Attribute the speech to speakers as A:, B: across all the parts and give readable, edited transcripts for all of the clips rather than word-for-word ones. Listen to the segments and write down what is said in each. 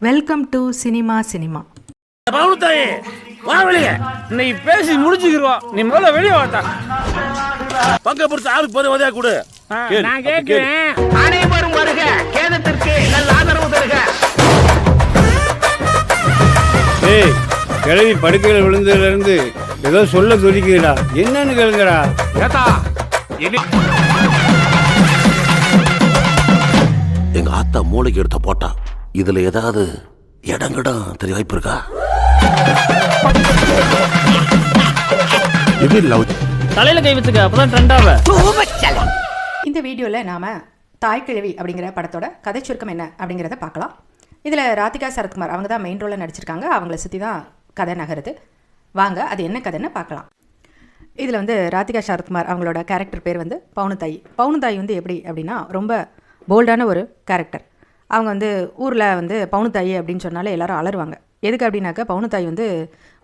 A: Welcome to cinema cinema.
B: பவுனுத்தாயே வா வெளியே, இன்னைக்கு பேசி முடிச்சுக்கிறோம். நீ முதல்ல வெளியே வாத்தா. பங்க பொறுத்து ஆளுக்கு போதை உதவியா கொடு. நான் கேட்கிறேன். அனைவரும் வருக, கேதத்திற்கு நல்ல ஆதரவு தருக.
C: ஏய், கிழவி படுக்கையில் விழுந்ததுல இருந்து ஏதோ சொல்ல சொல்லிக்கிறா, என்னன்னு கேளுங்கடா.
B: ஏத்தா
D: எங்க ஆத்தா மூளைக்கு எடுத்த போட்டா இதுல ஏதாவது இடங்கடம் தெரிய வாய்ப்பு இருக்கா? இது லவ்
B: தலையில கை வச்சுக்க, அப்பதான் ட்ரெண்டாவ.
A: இந்த வீடியோவில் நாம் தாய்க்கிழவி அப்படிங்கிற படத்தோட கதை சுருக்கம் என்ன அப்படிங்கிறத பார்க்கலாம். இதில் ராதிகா சரத்குமார் அவங்க தான் மெயின் ரோலில் நடிச்சிருக்காங்க. அவங்கள சுற்றி தான் கதை நகருது. வாங்க அது என்ன கதைன்னு பார்க்கலாம். இதில் வந்து ராதிகா சரத்குமார் அவங்களோட கேரக்டர் பேர் வந்து பவுனுத்தாயி. பவுனுத்தாயி வந்து எப்படி அப்படின்னா ரொம்ப போல்டான ஒரு கேரக்டர். அவங்க வந்து ஊரில் வந்து பவுனுத்தாயி அப்படின்னு சொன்னாலே எல்லோரும் அலருவாங்க. எதுக்கு அப்படின்னாக்கா பவுனுத்தாயி வந்து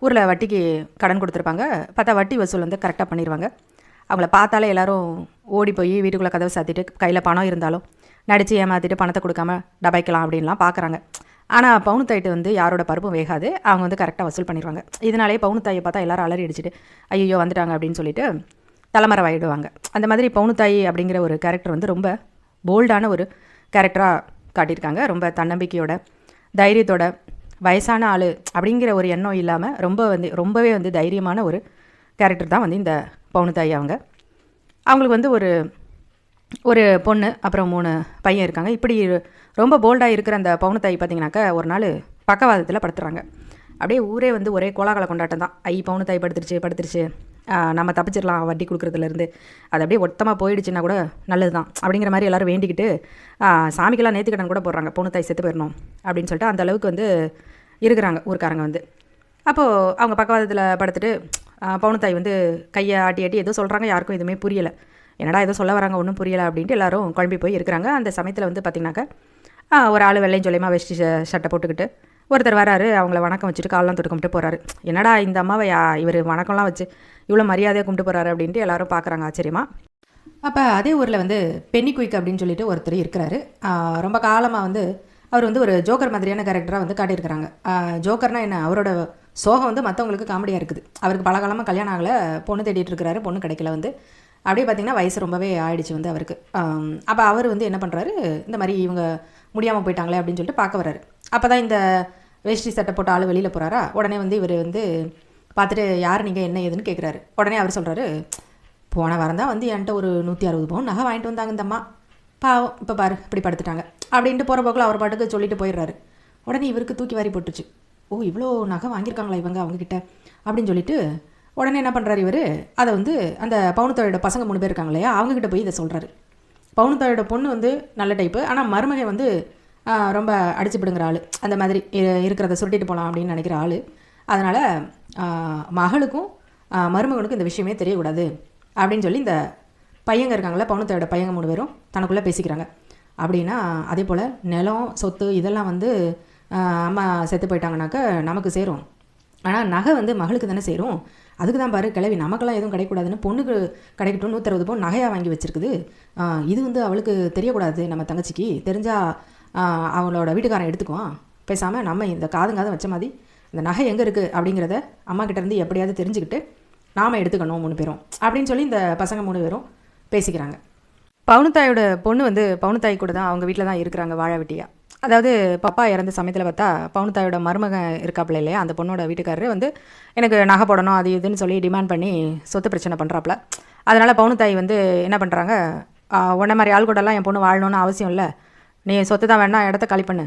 A: ஊரில் வட்டிக்கு கடன் கொடுத்துருப்பாங்க. பார்த்தா வட்டி வசூல் வந்து கரெக்டாக பண்ணிடுவாங்க. அவங்கள பார்த்தாலே எல்லோரும் ஓடி போய் வீட்டுக்குள்ளே கதவை சாத்திட்டு கையில் பணம் இருந்தாலும் நடித்து ஏமாற்றிட்டு பணத்தை கொடுக்காம டபைக்கலாம் அப்படின்லாம் பார்க்குறாங்க. ஆனால் பவுனுத்தாயிட்டு வந்து யாரோட பருப்பும் வேகாது. அவங்க வந்து கரெக்டாக வசூல் பண்ணிடுவாங்க. இதனாலே பவுனுத்தாயை பார்த்தா எல்லோரும் அலறி அடிச்சுட்டு ஐயோ வந்துட்டாங்க அப்படின்னு சொல்லிட்டு தலைமறைவாயிடுவாங்க. அந்த மாதிரி பவுனுத்தாயி அப்படிங்கிற ஒரு கேரக்டர் வந்து ரொம்ப போல்டான ஒரு கேரக்டராக காட்டியிருக்காங்க. ரொம்ப தன்னம்பிக்கையோட தைரியத்தோட வயசான ஆள் அப்படிங்கிற ஒரு எண்ணம் இல்லாமல் ரொம்பவே வந்து தைரியமான ஒரு கேரக்டர் தான் வந்து இந்த பவுனுத்தாயி. அவங்களுக்கு வந்து ஒரு பொண்ணு அப்புறம் 3 பையன் இருக்காங்க. இப்படி ரொம்ப போல்டாக இருக்கிற அந்த பவுனுத்தாயி பார்த்திங்கனாக்கா ஒரு நாள் பக்கவாதத்தில் படுத்துறாங்க. அப்படியே ஊரே வந்து ஒரே கோலாகல கொண்டாட்டம் தான். பவுனுத்தாயி படுத்துருச்சு நம்ம தப்பிச்சிடலாம் வட்டி கொடுக்குறதுலேருந்து, அது அப்படியே ஒத்தமாக போயிடுச்சுன்னா கூட நல்லது தான் அப்படிங்கிற மாதிரி எல்லோரும் வேண்டிக்கிட்டு சாமிக்கெல்லாம் நேர்த்திக்கடன் கூட போடுறாங்க, பவுனுத்தாயி செத்து போயிடணும் அப்படின்னு சொல்லிட்டு. அந்த அளவுக்கு வந்து இருக்கிறாங்க ஊருக்காரங்க வந்து. அப்போது அவங்க பக்கவாதத்தில் படுத்துட்டு பவுனுத்தாயி வந்து கையை ஆட்டி ஏதோ சொல்கிறாங்க. யாருக்கும் எதுவுமே புரியலை. என்னடா ஏதோ சொல்ல வராங்க, ஒன்றும் புரியலை அப்படின்ட்டு எல்லோரும் குழம்பி போய் இருக்கிறாங்க. அந்த சமயத்தில் வந்து பார்த்திங்கனாக்கா ஒரு ஆள் வெள்ளையும் சொல்லியமாக வெஷ்டி சட்டை போட்டுக்கிட்டு ஒருத்தர் வராரு. அவங்கள வணக்கம் வச்சுட்டு காலெலாம் தொட்டு கும்பிட்டு போகிறாரு. என்னடா இந்த அம்மாவை இவர் வணக்கம்லாம் வச்சு இவ்வளோ மரியாதையாக கும்பிட்டு போகிறாரு அப்படின்ட்டு எல்லோரும் பார்க்குறாங்க ஆச்சரியமா. அப்போ அதே ஊரில் வந்து பென்னி குயிக் அப்படின்னு சொல்லிட்டு ஒருத்தர் இருக்கிறாரு. ரொம்ப காலமாக வந்து அவர் வந்து ஒரு ஜோக்கர் மாதிரியான கேரக்டராக வந்து காட்டியிருக்கிறாங்க. ஜோக்கர்னால் என்ன, அவரோட சோகம் வந்து மற்றவங்களுக்கு காமெடியாக இருக்குது. அவருக்கு பல காலமாக கல்யாணம் ஆகலை, பொண்ணு தேடிட்டு இருக்கிறாரு, பொண்ணு கிடைக்கல. வந்து அப்படியே பார்த்திங்கன்னா வயசு ரொம்பவே ஆயிடுச்சு வந்து அவருக்கு. அப்போ அவர் வந்து என்ன பண்ணுறாரு, இந்த மாதிரி இவங்க முடியாமல் போயிட்டாங்களே அப்படின்னு சொல்லிட்டு பார்க்க வர்றாரு. அப்போ தான் இந்த வேஷ்டி சட்டை போட்ட ஆள் வெளியில் போகிறாரா. உடனே வந்து இவர் வந்து பார்த்துட்டு யார் நீங்கள் என்ன ஏதுன்னு கேட்குறாரு. உடனே அவர் சொல்கிறாரு, போன வாரம் தான் வந்து என்கிட்ட ஒரு 160 பவுன் நகை வாங்கிட்டு வந்தாங்க இந்த அம்மா, பாவம் இப்போ பாரு இப்படி படுத்துட்டாங்க அப்படின்ட்டு போகிற போக்கில் அவர் பாட்டுக்கு சொல்லிட்டு போயிடுறாரு. உடனே இவருக்கு தூக்கி வாரி போட்டுருச்சு. ஓ இவ்வளோ நகை வாங்கியிருக்காங்களா இவங்க அவங்கக்கிட்ட அப்படின்னு சொல்லிட்டு உடனே என்ன பண்ணுறாரு இவர், அதை வந்து அந்த பவுனுத்தாயோட பசங்க 3 பேர் இருக்காங்க இல்லையா, அவங்கக்கிட்ட போய் இதை சொல்கிறாரு. பவுனுத்தாயோட பொண்ணு வந்து நல்ல டைப்பு, ஆனால் மருமகை வந்து ரொம்ப அடிச்சுப்பிடுங்கிற ஆள், அந்த மாதிரி இருக்கிறத சுருட்டிட்டு போகலாம் அப்படின்னு நினைக்கிற ஆள். அதனால் மகளுக்கும் மருமகனுக்கும் இந்த விஷயமே தெரியக்கூடாது அப்படின்னு சொல்லி இந்த பையங்க இருக்காங்களே பவுனுத்தாயோட பையங்க 3 பேரும் தனக்குள்ளே பேசிக்கிறாங்க. அப்படின்னா அதே போல் நிலம் சொத்து இதெல்லாம் வந்து அம்மா செத்து போயிட்டாங்கனாக்கா நமக்கு சேரும், ஆனால் நகை வந்து மகளுக்கு தானே சேரும். அதுக்கு தான் பாரு கிளவி நமக்கெல்லாம் எதுவும் கிடைக்கூடாதுன்னு பொண்ணுக்கு கிடைக்கட்டும் 160 பவுன் நகையாக வாங்கி வச்சுருக்குது. இது வந்து அவளுக்கு தெரியக்கூடாது, நம்ம தங்கச்சிக்கு தெரிஞ்சால் அவங்களோட வீட்டுக்காரன் எடுத்துக்குவான். பேசாமல் நம்ம இந்த காதுங்காதும் வச்ச மாதிரி இந்த நகை எங்கே இருக்குது அப்படிங்கிறத அம்மா கிட்டேருந்து எப்படியாவது தெரிஞ்சுக்கிட்டு நாம் எடுத்துக்கணும் 3 பேரும் அப்படின்னு சொல்லி இந்த பசங்க 3 பேரும் பேசிக்கிறாங்க. பவுனுத்தாயோட பொண்ணு வந்து பவுனுத்தாயி கூட தான் அவங்க வீட்டில் தான் இருக்கிறாங்க வாழ வெட்டியாக. அதாவது பப்பா இறந்த சமயத்தில் பார்த்தா பவுனுத்தாயோட மருமகன் இருக்காப்புல இல்லையா, அந்த பொண்ணோட வீட்டுக்காரரு வந்து எனக்கு நகை போடணும் அது இதுன்னு சொல்லி டிமாண்ட் பண்ணி சொத்து பிரச்சனை பண்ணுறாப்புல. அதனால் பவுனுத்தாயி வந்து என்ன பண்ணுறாங்க, உன்ன மாதிரி ஆள் கூடலாம் என் பொண்ணு வாழணும்னு அவசியம் இல்லை, நீ சொத்து தான் வேணா இடத்த காலி பண்ணு,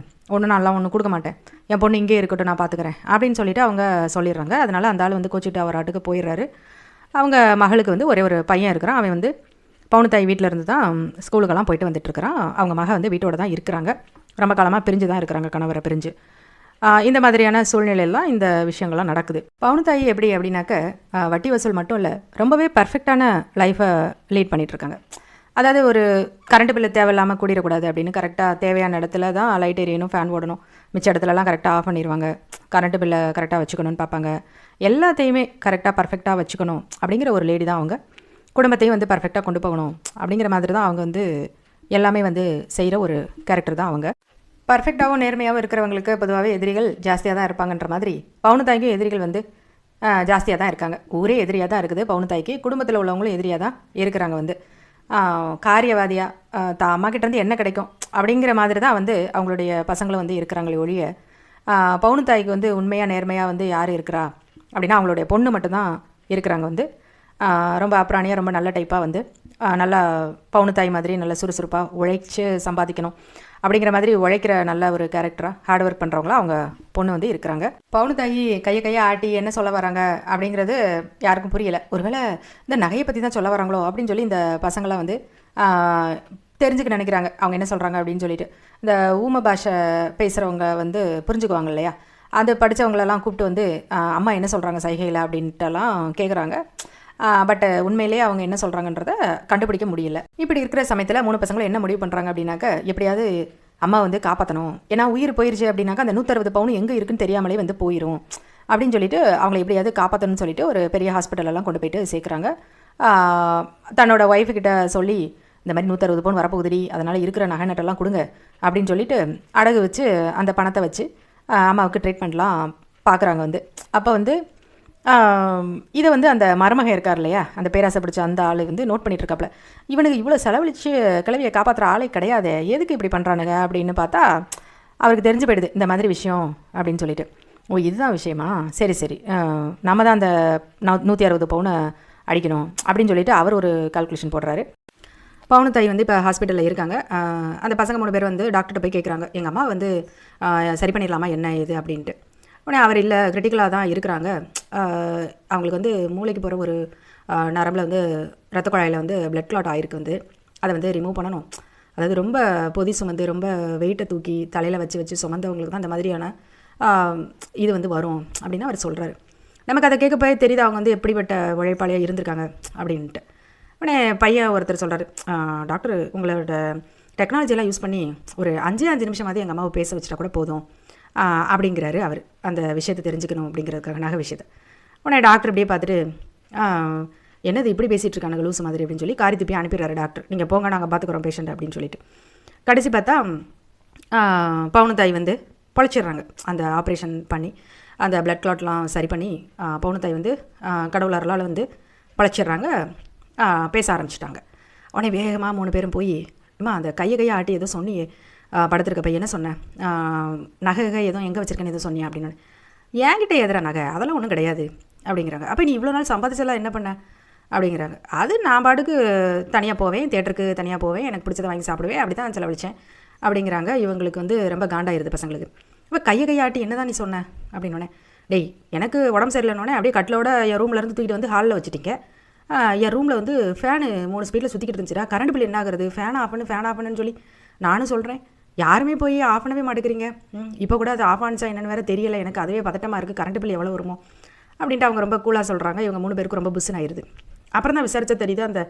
A: நான்லாம் ஒன்றும் கொடுக்க மாட்டேன், என் பொண்ணு இங்கே இருக்கட்டும் நான் பார்த்துக்கிறேன் அப்படின்னு சொல்லிட்டு அவங்க சொல்லிடுறாங்க. அதனால் அந்த ஆள் வந்து கோச்சிட்டு அவர் ஆட்டுக்கு போயிடுறாரு. அவங்க மகளுக்கு வந்து ஒரே ஒரு பையன் இருக்கிறான். அவன் வந்து பவுனுத்தாயி வீட்டில் இருந்து தான் ஸ்கூலுக்கெல்லாம் போயிட்டு வந்துட்டுருக்கிறான். அவங்க மக வந்து வீட்டோட தான் இருக்கிறாங்க. ரொம்ப காலமாக பிரிஞ்சு தான் இருக்கிறாங்க, கணவரை பிரிஞ்சு. இந்த மாதிரியான சூழ்நிலையெல்லாம் இந்த விஷயங்கள்லாம் நடக்குது. பவுனுத்தாயி எப்படி அப்படின்னாக்க வட்டி வசூல் மட்டும் இல்லை, ரொம்பவே பர்ஃபெக்டான லைஃப்பை லீட் பண்ணிகிட்ருக்காங்க. அதாவது ஒரு கரண்ட் பில்லு தேவையில்லாமல் கூடிடக்கூடாது அப்படின்னு கரெக்டாக தேவையான இடத்துல தான் லைட் எரியணும், ஃபேன் ஓடணும், மிச்ச இடத்துலலாம் கரெக்டாக ஆஃப் பண்ணிடுவாங்க. கரண்ட் பில்லை கரெக்டாக வச்சுக்கணும்னு பார்ப்பாங்க. எல்லாத்தையுமே கரெக்டாக பர்ஃபெக்டாக வச்சுக்கணும் அப்படிங்கிற ஒரு லேடி தான் அவங்க. குடும்பத்தையும் வந்து பர்ஃபெக்டாக கொண்டு போகணும் அப்படிங்கிற மாதிரி தான் அவங்க வந்து எல்லாமே வந்து செய்கிற ஒரு கேரக்டர் தான் அவங்க. பர்ஃபெக்டாகவும் நேர்மையாகவும் இருக்கிறவங்களுக்கு பொதுவாகவே எதிரிகள் ஜாஸ்தியாக தான் இருப்பாங்கன்ற மாதிரி பவுனுத்தாய்க்கும் எதிரிகள் வந்து ஜாஸ்தியாக தான் இருக்காங்க. ஊரே எதிரியாக தான் இருக்குது பவுனுத்தாய்க்கு. குடும்பத்தில் உள்ளவங்களும் எதிரியாக தான் இருக்கிறாங்க. வந்து காரியவாதியாக அம்மா கிட்டேருந்து என்ன கிடைக்கும் அப்படிங்கிற மாதிரி தான் வந்து அவங்களுடைய பசங்களும் வந்து இருக்கிறாங்களே ஒழிய பவுனுத்தாய்க்கு வந்து உண்மையாக நேர்மையாக வந்து யார் இருக்கிறா அப்படின்னா அவங்களுடைய பொண்ணு மட்டும்தான் இருக்கிறாங்க. வந்து ரொம்ப அப்புறாணியாக ரொம்ப நல்ல டைப்பாக வந்து நல்லா பவுனுத்தாய் மாதிரி நல்ல சுறுசுறுப்பாக உழைச்சி சம்பாதிக்கணும் அப்படிங்கிற மாதிரி உழைக்கிற நல்ல ஒரு கேரக்டராக ஹார்ட் ஒர்க் பண்ணுறவங்களா அவங்க பொண்ணு வந்து இருக்கிறாங்க. பவுனுத்தாயி கையை ஆட்டி என்ன சொல்ல வராங்க அப்படிங்கிறது யாருக்கும் புரியலை. ஒருவேளை இந்த நகையை பற்றி தான் சொல்ல வராங்களோ அப்படின்னு சொல்லி இந்த பசங்களாம் வந்து தெரிஞ்சுக்க நினைக்கிறாங்க அவங்க என்ன சொல்கிறாங்க அப்படின்னு சொல்லிட்டு. இந்த ஊம பாஷை பேசுகிறவங்க வந்து புரிஞ்சுக்குவாங்க இல்லையா, அது படித்தவங்களெல்லாம் கூப்பிட்டு வந்து அம்மா என்ன சொல்கிறாங்க சைகையில் அப்படின்ட்டுலாம் கேட்குறாங்க. பட் உண்மையிலேயே அவங்க என்ன சொல்கிறாங்கன்றத கண்டுபிடிக்க முடியல. இப்படி இருக்கிற சமயத்தில் 3 பசங்களும் என்ன முடிவு பண்ணுறாங்க அப்படின்னாக்க எப்படியாவது அம்மா வந்து காப்பாற்றணும், ஏன்னா உயிர் போயிடுச்சு அப்படின்னாக்கா அந்த 160 பவுன் எங்கே இருக்குன்னு தெரியாமலே வந்து போயிடும் அப்படின்னு சொல்லிட்டு அவங்கள எப்படியாவது காப்பாற்றணும்னு சொல்லிட்டு ஒரு பெரிய ஹாஸ்பிட்டலெல்லாம் கொண்டு போயிட்டு சேர்க்குறாங்க. தன்னோட ஒய்ஃபுக்கிட்ட சொல்லி இந்த மாதிரி 160 பவுன் வரப்போகுதுடி, அதனால் இருக்கிற நகை நட்டெல்லாம் கொடுங்க அப்படின்னு சொல்லிட்டு அடகு வச்சு அந்த பணத்தை வச்சு அம்மாவுக்கு ட்ரீட்மெண்ட்லாம் பார்க்குறாங்க. வந்து அப்போ வந்து இதை வந்து அந்த மருமகன் இருக்கார் இல்லையா, அந்த பேராசை பிடிச்ச அந்த ஆள் வந்து நோட் பண்ணிட்டு இருக்காப்புல, இவனுக்கு இவ்வளோ செலவழித்து கிளவியை காப்பாற்றுற ஆளே கிடையாது, எதுக்கு இப்படி பண்ணுறானுங்க அப்படின்னு பார்த்தா அவருக்கு தெரிஞ்சு போயிடுது இந்த மாதிரி விஷயம் அப்படின்னு சொல்லிட்டு. ஓ இதுதான் விஷயமா, சரி சரி நம்ம தான் அந்த 160 பவுனை அடிக்கணும் அப்படின்னு சொல்லிட்டு அவர் ஒரு கால்குலேஷன் போடுறாரு. பவுனுத்தாய் வந்து இப்போ ஹாஸ்பிட்டலில் இருக்காங்க. அந்த பசங்க 3 பேர் வந்து டாக்டர்கிட்ட போய் கேட்குறாங்க எங்கள் அம்மா வந்து சரி பண்ணிடலாமா என்ன ஏது அப்படின்ட்டு. உடனே அவர் இல்லை கிரிட்டிக்கலாக தான் இருக்கிறாங்க, அவங்களுக்கு வந்து மூளைக்கு போகிற ஒரு நரம்பில் வந்து ரத்த குழாயில் வந்து பிளட் கிளாட் ஆகிருக்கு, வந்து அதை வந்து ரிமூவ் பண்ணணும். அதாவது ரொம்ப பொதி சுமந்து ரொம்ப வெயிட்டை தூக்கி தலையில் வச்சு சுமந்தவங்களுக்கு தான் அந்த மாதிரியான இது வந்து வரும் அப்படின்னு அவர் சொல்கிறாரு. நமக்கு அதை கேட்க போய் தெரியுது அவங்க வந்து எப்படிப்பட்ட உழைப்பாளியாக இருந்திருக்காங்க அப்படின்ட்டு. உடனே பையன் ஒருத்தர் சொல்கிறாரு, டாக்டர் உங்களோட டெக்னாலஜியெல்லாம் யூஸ் பண்ணி ஒரு 5 நிமிஷமாவது எங்கள் அம்மாவை பேச வச்சுட்டா கூட போதும் அப்படிங்கிறாரு அவர், அந்த விஷயத்தை தெரிஞ்சுக்கணும் அப்படிங்கிறதுக்காக நகை விஷயத்தை. உடனே டாக்டர் இப்படியே பார்த்துட்டு என்னது இப்படி பேசிகிட்டு இருக்காங்க லூஸ் மாதிரி அப்படின்னு சொல்லி காரி துப்பி அனுப்பிடுறாரு டாக்டர், நீங்கள் போங்க நாங்கள் பார்த்துக்குறோம் பேஷண்ட் அப்படின்னு சொல்லிட்டு. கடைசி பார்த்தா பவுனுத்தாய் வந்து பொழைச்சிடுறாங்க. அந்த ஆப்ரேஷன் பண்ணி அந்த பிளட் கிளாட்லாம் சரி பண்ணி பவுனுத்தாய் வந்து கடவுளால் வந்து பொழைச்சிடுறாங்க, பேச ஆரம்பிச்சிட்டாங்க. உடனே வேகமாக 3 பேரும் போய் அம்மா அந்த கையை ஆட்டி ஏதோ சொன்னியே படுத்துருக்க பையன் என்ன சொன்னேன், நகை ஏதோ எங்கே வச்சுருக்கேன்னு எதுவும் சொன்னியா அப்படின்னு. என்கிட்ட எதிரா நகை அதெல்லாம் ஒன்றும் கிடையாது அப்படிங்கிறாங்க. அப்போ நீ இவ்வளோ நாள் சம்பாதிச்செல்லாம் என்ன பண்ண அப்படிங்கிறாங்க. அது நான் பாட்டுக்கு தனியாக போவேன், தேட்டருக்கு தனியாக போவேன், எனக்கு பிடிச்சதை வாங்கி சாப்பிடுவேன், அப்படி தான் செலவழித்தேன் அப்படிங்கிறாங்க. இவங்களுக்கு வந்து ரொம்ப காண்டாயிருது பசங்களுக்கு. இப்போ கையை ஆட்டி என்ன தான் நீ சொன்ன அப்படின்னோடனே, டேய் எனக்கு உடம்பு சரியில்லைன்னொடனே அப்படியே கட்டிலோட என் ரூம்லேருந்து தூக்கிட்டு வந்து ஹாலில் வச்சுட்டிங்க, என் ரூமில் வந்து ஃபேனு 3 ஸ்பீடில் சுற்றிக்கிட்டு இருந்துச்சுடா, கரண்ட் பில் என்ன ஆகுறது, ஃபேன் ஆஃப் பண்ணுன்னு சொல்லி நானும் சொல்கிறேன், யாருமே போய் ஆஃப் பண்ணவே மாட்டேங்கிறீங்க, இப்போ கூட அது ஆஃப் ஆனிச்சா என்னென்னு வேறு தெரியலை, எனக்கு அதுவே பதட்டமாக இருக்குது, கரண்ட் பில் எவ்வளோ வருமோ அப்படின்ட்டு அவங்க ரொம்ப கூலாக சொல்கிறாங்க. இவங்க 3 பேருக்கும் ரொம்ப புஸ்ஸுன்னு ஆயிடுது. அப்புறம் தான் விசாரிச்சா தெரியுது, அந்த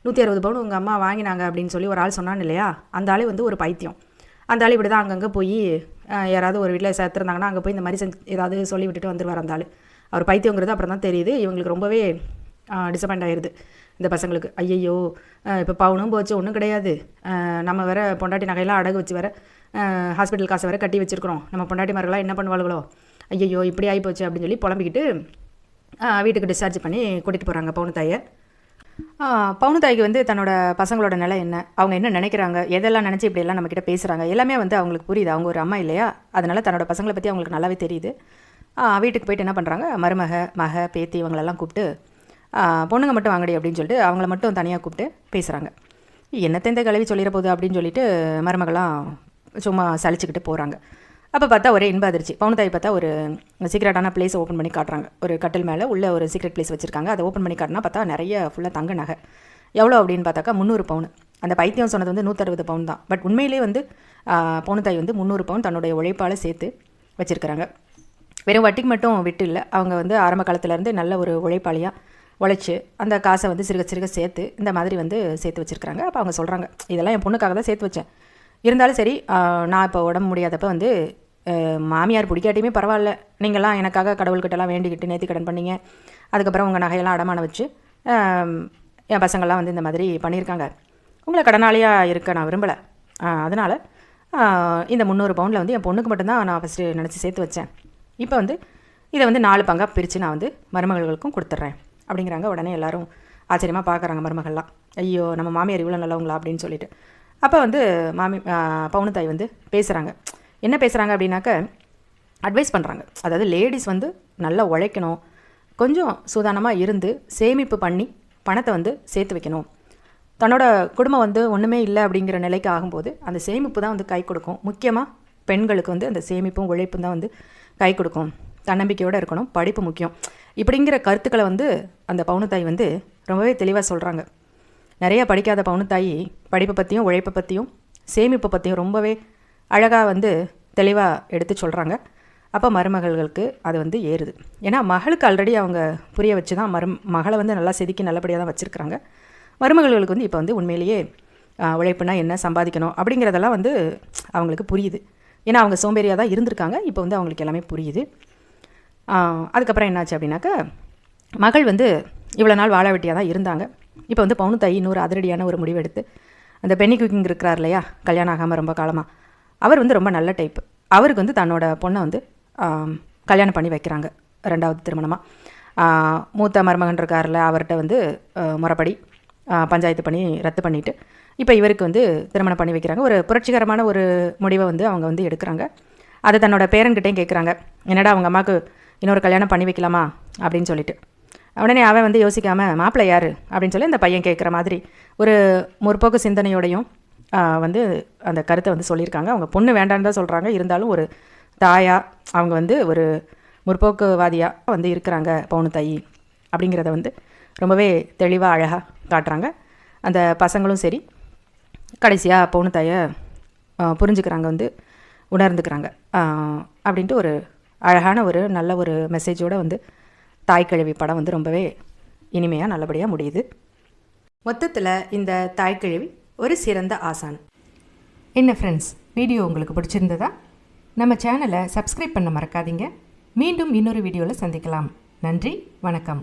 A: 160 பவுன் உங்கள் அம்மா வாங்கினாங்க அப்படின்னு சொல்லி ஒரு ஆள் சொன்னான்னு இல்லையா, அந்த ஆளே வந்து ஒரு பைத்தியம். அந்த ஆள் இப்படி தான் அங்கங்கே போய் யாராவது ஒரு வீட்டில் சேர்த்துருந்தாங்கன்னா அங்கே போய் இந்த மாதிரி ஏதாவது சொல்லி விட்டுட்டு வந்துடுவார் அந்த ஆள். அவர் பைத்தியங்கிறது அப்புறம் தான் தெரியுது. இவங்களுக்கு ரொம்பவே டிசப்பாயிண்ட் ஆயிடுது இந்த பசங்களுக்கு. ஐயையோ இப்போ பவுனும் போச்சு, ஒன்றும் கிடையாது, நம்ம வேறு பொண்டாட்டி நகையெல்லாம் அடகு வச்சு வேறு ஹாஸ்பிட்டல் காசை வேறு கட்டி வச்சுருக்கிறோம், நம்ம பொண்டாட்டி மாதிரிலாம் என்ன பண்ணுவாளுகளோ, ஐயையோ இப்படி ஆகிப்போச்சு அப்படின்னு சொல்லி புலம்பிக்கிட்டு வீட்டுக்கு டிஸ்சார்ஜ் பண்ணி கூட்டிகிட்டு போகிறாங்க பவுனுத்தாயை. பவுனுத்தாய்க்கு வந்து தன்னோட பசங்களோட நிலை என்ன, அவங்க என்ன நினைக்கிறாங்க, எதெல்லாம் நினச்சி இப்படியெல்லாம் நம்மக்கிட்ட பேசுகிறாங்க எல்லாமே வந்து அவங்களுக்கு புரியுது. அவங்க ஒரு அம்மா இல்லையா, அதனால் தன்னோட பசங்களை பற்றி அவங்களுக்கு நல்லாவே தெரியுது. வீட்டுக்கு போயிட்டு என்ன பண்ணுறாங்க, மக பேத்தி இவங்களெல்லாம் கூப்பிட்டு பொண்ணுங்க மட்டும் வாங்கடி அப்படின்னு சொல்லிட்டு அவங்கள மட்டும் தனியாக கூப்பிட்டு பேசுகிறாங்க. என்னத்தை இந்த கழுவி சொல்லிட போகுது அப்படின்னு சொல்லிட்டு மருமகளாம் சும்மா சலிச்சுக்கிட்டு போகிறாங்க. அப்போ பார்த்தா ஒரே இன்ப அதிர்ச்சி. பவுனுத்தாய் பார்த்தா ஒரு சீக்ரெட்டான பிளேஸ் ஓப்பன் பண்ணி காட்டுறாங்க. ஒரு கட்டில் மேலே உள்ள ஒரு சீக்ரெட் பிளேஸ் வச்சுருக்காங்க. அதை ஓப்பன் பண்ணி காட்டினா பார்த்தா நிறைய ஃபுல்லாக தங்க நகை. எவ்வளோ அப்படின்னு பார்த்தாக்கா 300 பவுன். அந்த பைத்தியம் சொன்னது வந்து 160 பவுன் தான். பட் உண்மையிலே வந்து பவுனுத்தாய் வந்து 300 பவுன் தன்னுடைய உழைப்பால் சேர்த்து வச்சுருக்கிறாங்க. வெறும் வட்டிக்கு மட்டும் விட்டு இல்லை, அவங்க வந்து ஆரம்ப காலத்துலேருந்து நல்ல ஒரு உழைப்பாளியாக உழைச்சி அந்த காசை வந்து சிறுக சேர்த்து இந்த மாதிரி வந்து சேர்த்து வச்சுருக்காங்க. அப்போ அவங்க சொல்கிறாங்க, இதெல்லாம் என் பொண்ணுக்காக தான் சேர்த்து வச்சேன், இருந்தாலும் சரி நான் இப்போ உடம்பு முடியாதப்போ வந்து மாமியார் பிடிக்காட்டியுமே பரவாயில்ல, நீங்கள்லாம் எனக்காக கடவுள்கிட்டலாம் வேண்டிக்கிட்டு நேர்த்தி கடன் பண்ணிங்க, அதுக்கப்புறம் உங்கள் நகையெல்லாம் அடமான வச்சு என் பசங்கள்லாம் வந்து இந்த மாதிரி பண்ணியிருக்காங்க, உங்களை கடனாளியாக இருக்க நான் விரும்பலை, அதனால் இந்த 300 பவுனில் வந்து என் பொண்ணுக்கு மட்டும்தான் நான் ஃபஸ்ட்டு நினச்சி சேர்த்து வச்சேன். இப்போ வந்து இதை வந்து 4 பங்காக பிரித்து நான் வந்து மருமகளுக்கும் கொடுத்துட்றேன் அப்படிங்கிறாங்க. உடனே எல்லோரும் ஆச்சரியமாக பார்க்குறாங்க மருமகள்லாம். ஐயோ நம்ம மாமியார் இவ்வளோ நல்லவங்களா அப்படின்னு சொல்லிட்டு. அப்போ வந்து பவுனு தாய் வந்து பேசுகிறாங்க. என்ன பேசுகிறாங்க அப்படின்னாக்க அட்வைஸ் பண்ணுறாங்க. அதாவது லேடிஸ் வந்து நல்லா உழைக்கணும், கொஞ்சம் சூதானமாக இருந்து சேமிப்பு பண்ணி பணத்தை வந்து சேர்த்து வைக்கணும். தன்னோட குடும்பம் வந்து ஒன்றுமே இல்லை அப்படிங்கிற நிலைக்கு ஆகும்போது அந்த சேமிப்பு தான் வந்து கை கொடுக்கும். முக்கியமாக பெண்களுக்கு வந்து அந்த சேமிப்பும் உழைப்பும் தான் வந்து கை கொடுக்கும். தன்னம்பிக்கையோடு இருக்கணும், படிப்பு முக்கியம் இப்படிங்கிற கருத்துக்களை வந்து அந்த பவுனுத்தாய் வந்து ரொம்பவே தெளிவாக சொல்கிறாங்க. நிறையா படிக்காத பவுனுத்தாய் படிப்பை பற்றியும் உழைப்பை பற்றியும் சேமிப்பை பற்றியும் ரொம்பவே அழகாக வந்து தெளிவாக எடுத்து சொல்கிறாங்க. அப்போ மருமகளுக்கு அது வந்து ஏறுது. ஏன்னா மகளுக்கு ஆல்ரெடி அவங்க புரிய வச்சு தான் மகளை வந்து நல்லா செதுக்கி நல்லபடியாக தான் வச்சுருக்கிறாங்க. மருமகளுக்கு வந்து இப்போ வந்து உண்மையிலேயே உழைப்புனா என்ன, சம்பாதிக்கணும் அப்படிங்கிறதெல்லாம் வந்து அவங்களுக்கு புரியுது. ஏன்னா அவங்க சோம்பேறியாக தான் இருந்திருக்காங்க. இப்போ வந்து அவங்களுக்கு எல்லாமே புரியுது. அதுக்கப்புறம் என்னாச்சு அப்படின்னாக்கா மகள் வந்து இவ்வளோ நாள் வாழ வெட்டியாக தான் இருந்தாங்க. இப்போ வந்து பவுனுத்தாய் இன்னொரு அதிரடியான ஒரு முடிவு எடுத்து அந்த பென்னி குக்கிங் இருக்கிறார் இல்லையா, கல்யாணம் ஆகாமல் ரொம்ப காலமாக, அவர் வந்து ரொம்ப நல்ல டைப்பு. அவருக்கு வந்து தன்னோட பொண்ணை வந்து கல்யாணம் பண்ணி வைக்கிறாங்க 2வது திருமணமாக. மூத்த மருமகன் இருக்கார்ல, அவர்கிட்ட வந்து முறைப்படி பஞ்சாயத்து பண்ணி ரத்து பண்ணிவிட்டு இப்போ இவருக்கு வந்து திருமணம் பண்ணி வைக்கிறாங்க. ஒரு புரட்சிகரமான ஒரு முடிவை வந்து அவங்க வந்து எடுக்கிறாங்க. அதை தன்னோட பேரன்கிட்டையும் கேட்குறாங்க, என்னடா அவங்க அம்மாவுக்கு இன்னொரு கல்யாணம் பண்ணி வைக்கலாமா அப்படின்னு சொல்லிட்டு. உடனே அவன் வந்து யோசிக்காமல் மாப்பிள்ளை யார் அப்படின்னு சொல்லி இந்த பையன் கேட்குற மாதிரி ஒரு முற்போக்கு சிந்தனையோடையும் வந்து அந்த கருத்தை வந்து சொல்லியிருக்காங்க. அவங்க பொண்ணு வேண்டான்னு தான் சொல்கிறாங்க, இருந்தாலும் ஒரு தாயாக அவங்க வந்து ஒரு முற்போக்குவாதியாக வந்து இருக்கிறாங்க பவுனுத்தாய் அப்படிங்கிறத வந்து ரொம்பவே தெளிவாக அழகாக காட்டுறாங்க. அந்த பசங்களும் சரி கடைசியாக பவுனுத்தாயை புரிஞ்சுக்கிறாங்க, வந்து உணர்ந்துக்கிறாங்க அப்படின்ட்டு ஒரு அழகான ஒரு நல்ல ஒரு மெசேஜோடு வந்து தாய்க்கிழவி படம் வந்து ரொம்பவே இனிமையாக நல்லபடியாக முடியுது. மொத்தத்தில் இந்த தாய்க்கிழவி ஒரு சிறந்த ஆசான். என்ன ஃப்ரெண்ட்ஸ், வீடியோ உங்களுக்கு பிடிச்சிருந்ததா? நம்ம சேனலை சப்ஸ்கிரைப் பண்ண மறக்காதீங்க. மீண்டும் இன்னொரு வீடியோவில் சந்திக்கலாம். நன்றி, வணக்கம்.